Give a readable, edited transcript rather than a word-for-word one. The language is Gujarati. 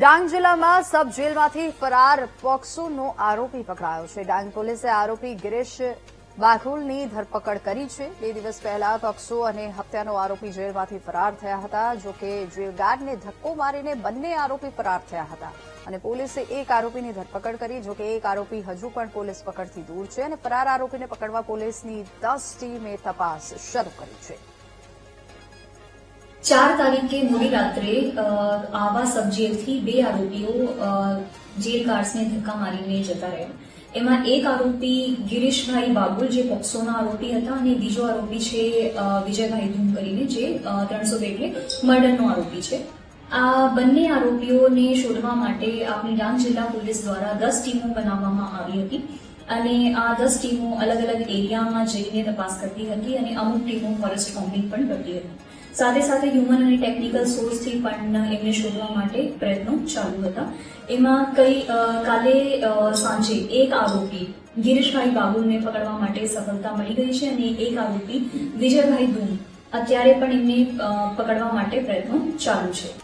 ડાંગ જિલ્લામાં સબ જેલમાંથી ફરાર પોક્સોનો આરોપી પકડાયો છે। ડાંગ પોલીસે આરોપી ગિરીશ બાઘુલની ધરપકડ કરી છે। 2 દિવસ પહેલા પોક્સો અને હત્યાનો આરોપી જેલમાંથી ફરાર થયા હતા। જો કે જેલ ગાર્ડને ધક્કો મારીને બંને આરોપી ફરાર થયા હતા અને પોલીસે એક આરોપીની ધરપકડ કરી। જો કે એક આરોપી હજુ પણ પોલીસ પકડથી દૂર છે અને ફરાર આરોપીને પકડવા પોલીસની 10 ટીમે તપાસ શરૂ કરી છે। 4 તારીખે મોડી રાત્રે આવા સબ જેલથી 2 આરોપીઓ જેલ ગાર્ડ્સને ધક્કા મારીને જતા રહ્યા। એમાં એક આરોપી ગિરીશભાઈ બાબુલ જે પોક્સોના આરોપી હતા અને બીજો આરોપી છે વિજયભાઈ ધૂમ કરીને જે 302 એટલે મર્ડરનો આરોપી છે। આ બંને આરોપીઓને શોધવા માટે આપણી ડાંગ જિલ્લા પોલીસ દ્વારા 10 ટીમો બનાવવામાં આવી હતી અને આ 10 ટીમો અલગ અલગ એરિયામાં જઈને તપાસ કરતી હતી અને અમુક ટીમો ફોરેસ્ટ કોમ્બિંગ પણ કરતી હતી। સાથે સાથે હ્યુમન અને ટેકનિકલ સોર્સથી પણ એમને શોધવા માટે પ્રયત્નો ચાલુ હતા। એમાં કાલે સાંજે એક આરોપી ગિરીશભાઈ બાબુલને પકડવા માટે સફળતા મળી ગઈ છે અને એક આરોપી વિજયભાઈ ધૂમ અત્યારે પણ એમને પકડવા માટે પ્રયત્નો ચાલુ છે।